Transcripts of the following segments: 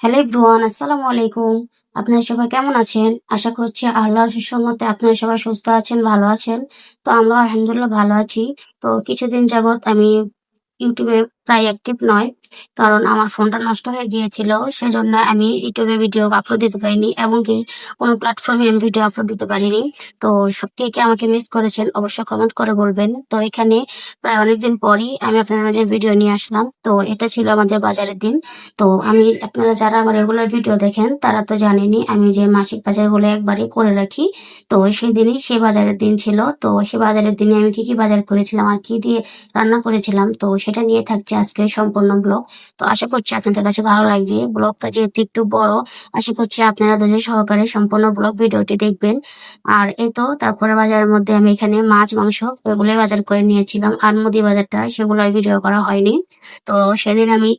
Hello everyone, আসসালামু আলাইকুম। আপনারা সবাই কেমন আছেন? আশা করছি আল্লাহর সুসমতে আপনারা সবাই সুস্থ আছেন, ভালো আছেন। তো আমরা আলহামদুলিল্লাহ ভালো আছি। তো কিছুদিন যাবৎ আমি ইউটিউবে প্রায় অ্যাক্টিভ নয়। কারণ আমার ফোনটা নষ্ট হয়ে গিয়েছিল। সেজন্য আমি ইউটিউবে ভিডিও আপলোড দিতে পারিনি এবং কি কোনো প্ল্যাটফর্মে আমি ভিডিও আপলোড দিতে পারিনি। তো কে আমাকে মিস করেছেন অবশ্যই কমেন্ট করে বলবেন। তো এখানে প্রায় অনেকদিন পরই আমি আপনাদের মাঝে ভিডিও নিয়ে আসলাম। তো এটা ছিল আমাদের বাজারের দিন। তো আপনারা যারা আমার রেগুলার ভিডিও দেখেন তারা তো জানেনই আমি যে মাসিক বাজারগুলো একবারই করে রাখি। তো সেদিনই সে বাজারের দিন ছিল। তো সে বাজারের দিনে আমি কি বাজার করেছিলাম আর কি দিয়ে রান্না করেছিলাম, তো সেটা নিয়ে থাকছে আজকে সম্পূর্ণ ব্লগ। তো আশা করছি আপনাদের কাছে ভালো লাগবে। ব্লগটা যেহেতু একটু বড়, আশা করছি আপনারা ধৈর্য সহকারে সম্পূর্ণ ব্লগ ভিডিওটি দেখবেন। আর এই তো তারপরে বাজারের মধ্যে আমি এখানে মাছ মাংস এগুলোই বাজার করে নিয়েছিলাম। আর মুদি বাজারটা সেগুলো ভিডিও করা হয়নি। তো সেদিন আমি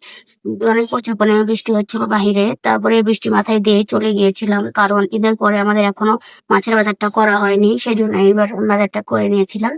অনেক প্রচুর পরিমাণে বৃষ্টি হচ্ছিল বাহিরে। তারপরে বৃষ্টি মাথায় দিয়ে চলে গিয়েছিলাম। কারণ ঈদের পরে আমাদের এখনো মাছের বাজারটা করা হয়নি। সেজন্য এইবার বাজারটা করে নিয়েছিলাম।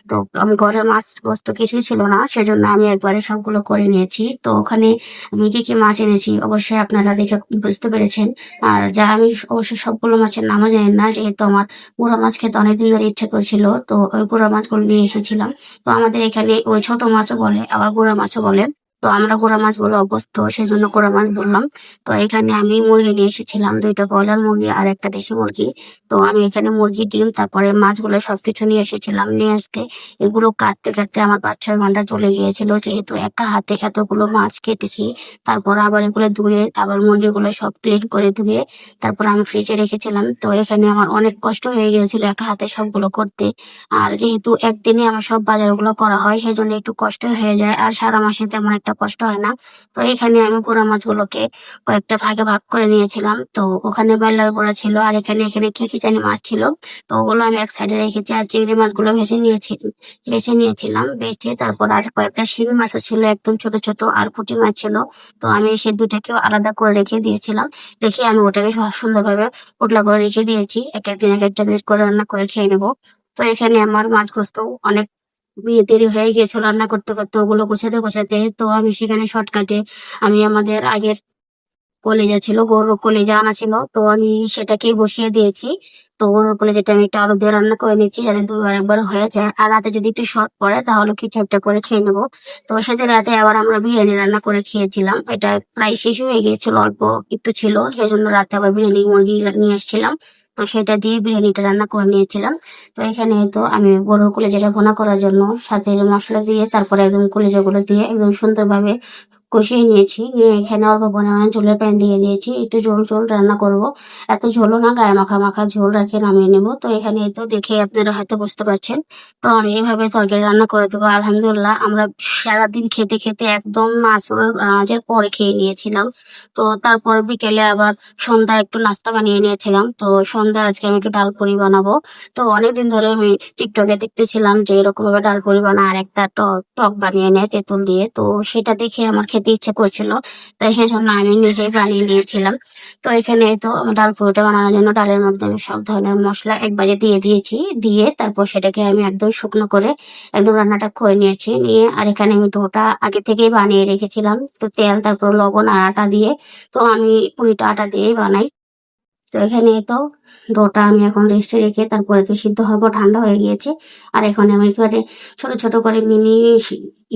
তো আমি ঘরে মাছ গোস্ত কিছুই ছিল না। সেজন্য আমি একবারে সবগুলো করে নিয়েছি। তো ওখানে আমি কি মাছ এনেছি অবশ্যই আপনারা দেখে বুঝতে পেরেছেন। আর যা আমি অবশ্য সবগুলো মাছের নামও জানি না, যেহেতু আমার গুঁড়া মাছ খেতে অনেকদিন ধরে ইচ্ছে করছিল। তো ওই গুঁড়া মাছগুলো নিয়ে এসেছিলাম। তো আমাদের এখানে ওই ছোট মাছও বলে আবার গুঁড়া মাছও বলে। তো আমরা গুঁড়া মাছ বলে অভ্যস্ত, সেজন্য গুঁড়া মাছ বললাম। তো এখানে আমি মুরগি নিয়ে এসেছিলাম, 2টা ব্রয়লার মুরগি আর একটা দেশি মুরগি। তো আমি এখানে মুরগি, ডিম, তারপরে মাছগুলো সবকিছু নিয়ে এসেছিলাম। নিয়ে আসতে এগুলো কাটতে কাটতে আমার 5-6 ঘন্টা চলে গিয়েছিল, যেহেতু একা হাতে এতগুলো মাছ কেটেছি। তারপর আবার এগুলো ধুয়ে আবার মুরগিগুলো সব ক্লিন করে ধুয়ে তারপর আমি ফ্রিজে রেখেছিলাম। তো এখানে আমার অনেক কষ্ট হয়ে গিয়েছিল একা হাতে সবগুলো করতে। আর যেহেতু একদিনে আমার সব বাজারগুলো করা হয় সেজন্য একটু কষ্ট হয়ে যায়, আর সারা মাসে তেমন একটা কষ্ট হয় না। তো এখানে আমি গুঁড়া মাছগুলোকে কয়েকটা ভাগে ভাগ করে নিয়েছিলাম। তো ওখানে ব্রয়লার গুঁড়া ছিল আর এখানে কি জানি মাছ ছিল। তো ওগুলো আমি এক সাইডে রেখেছি। আর চিংড়ি মাছগুলো ভেজে নিয়েছিলাম। বেছে তারপর আর কয়েকটা শিঙি মাছও ছিল একদম ছোট ছোট, আর পুঁটি মাছ ছিল। তো আমি সে দুটাকেও আলাদা করে রেখে দিয়েছিলাম। রেখে আমি ওটাকে সুন্দরভাবে পোটলা করে রেখে দিয়েছি। এক একদিন এক একটা বের করে রান্না করে খেয়ে নেবো। তো এখানে আমার মাছ গোস্ত অনেক দেরি হয়ে গিয়েছিল রান্না করতে করতে, ওগুলো গোছাতে গোছাতে। তো আমি সেখানে শর্টকাটে আমি আমাদের আগের কলেজা ছিল, গরুর কলেজা আনা ছিল। তো আমি সেটাকেই বসিয়ে দিয়েছি। তো গরুর কলেজাটা আমি একটু আলু দিয়ে রান্না করে নিচ্ছি, যাতে দুবার একবার হয়ে যায়। আর রাতে যদি একটু শর্ট পড়ে তাহলে কিছু একটা করে খেয়ে নেবো। তো সেদিন রাতে আবার আমরা বিরিয়ানি রান্না করে খেয়েছিলাম। এটা প্রায় শেষ হয়ে গিয়েছিল, অল্প একটু ছিল, সেজন্য রাতে আবার বিরিয়ানি মুরগি নিয়ে আসছিলাম। তো সেটা দিয়ে বিরিয়ানিটা রান্না করে নিয়েছিলাম। তো এখানে তো আমি গরুর কলেজাটা ভুনা করার জন্য সাথে যে মশলা দিয়ে তারপরে একদম কলেজাগুলো দিয়ে একদম সুন্দরভাবে কষিয়ে নিয়েছি। নিয়ে এখানে অল্প পরিমাণে ঝোলের প্যান দিয়ে দিয়েছি, একটু ঝোল ঝোল রান্না করব। এত ঝোলও না, গায়ে মাখা মাখা ঝোল রেখে নামিয়ে নেব। তো এখানে এই তো দেখে আপনারা হয়তো বুঝতে পারছেন। তো আমি এইভাবে তরকারি রান্না করে দেবো। আলহামদুলিল্লাহ আমরা সারাদিন খেতে খেতে একদম মাঝের পরে খেয়ে নিয়েছিলাম। তো তারপর বিকেলে আবার সন্ধ্যা একটু নাস্তা বানিয়ে নিয়েছিলাম। তো সন্ধ্যা আজকে আমি একটু ডাল পুরি বানাবো। তো অনেকদিন ধরে আমি টিকটকে দেখতেছিলাম যে এরকম ভাবে ডাল পুরি বানায় আর একটা টক টক বানিয়ে নেয় তেঁতুল দিয়ে। তো সেটা দেখে আমার খেতে ইচ্ছে করছিল। তাই সেজন্য আমি নিজেই বানিয়ে নিয়েছিলাম। তো এখানে তো আমি ডাল পুরিটা বানানোর জন্য ডালের মধ্যে আমি সব ধরনের মশলা একবারে দিয়ে দিয়েছি। দিয়ে তারপর সেটাকে আমি একদম শুকনো করে একদম রান্নাটা করে নিয়েছি। নিয়ে আর এখানে আমি ডোটা আগে থেকেই বানিয়ে রেখেছিলাম, তো তেল তারপর লবণ আর আটা দিয়ে। তো আমি পুরিটা আটা দিয়েই বানাই। তো এখানে তো ডোটা আমি এখন রেস্টে রেখে তারপরে তো সিদ্ধ হবো, ঠান্ডা হয়ে গিয়েছে। আর এখন আমি একেবারে ছোট ছোট করে মিনি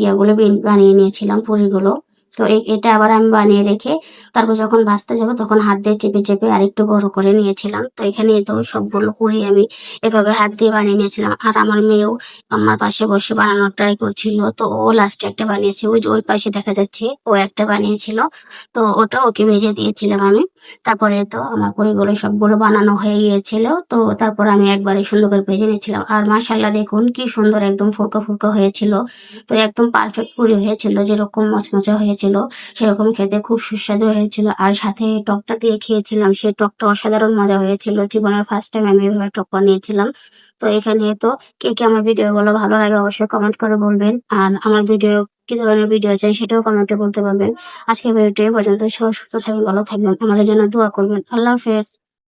ইয়াগুলো বানিয়ে নিয়েছিলাম পুরিগুলো। তো এটা আবার আমি বানিয়ে রেখে তারপর যখন ভাজতে যাবো তখন হাত দিয়ে চেপে চেপে আর একটু বড় করে নিয়েছিলাম। তো এখানে তো সবগুলো পুরি আমি এভাবে হাত দিয়ে বানিয়ে নিয়েছিলাম। আর আমার মেয়েও আমার পাশে বসে বানানোর ট্রাই করছিল। তো ও লাস্টে একটা বানিয়েছে, ওই যে ওই পাশে দেখা যাচ্ছে ও একটা বানিয়েছিল। তো ওটা ওকে ভেজে দিয়েছিলাম আমি। তারপরে তো আমার পুরিগুলো সবগুলো বানানো হয়ে গিয়েছিল। তো তারপর আমি একবারে সুন্দর করে ভেজে নিয়েছিলাম। আর মাশাল্লাহ দেখুন কি সুন্দর একদম ফুলকা ফুলকা হয়েছিল। তো একদম পারফেক্ট পুরি হয়েছিল, যেরকম মচমচা হয়েছিল সেরকম খেতে খুব সুস্বাদু হয়েছিল। আর সাথে টকটা দিয়ে খেয়েছিলাম, সেই টকটা অসাধারণ মজা হয়েছিল। জীবনের ফার্স্ট টাইম আমি এভাবে টক বানিয়েছিলাম। তো এখানে তো কে আমার ভিডিওগুলো ভালো লাগে অবশ্যই কমেন্ট করে বলবেন। আর আমার ভিডিও কি ধরনের ভিডিও চাই সেটাও কমেন্টে বলতে পারবেন। আজকে ভিডিওটি এই পর্যন্ত। সবাই সুস্থ থাকবেন, ভালো থাকবেন, আমাদের জন্য দোয়া করবেন। আল্লাহ হাফেজ।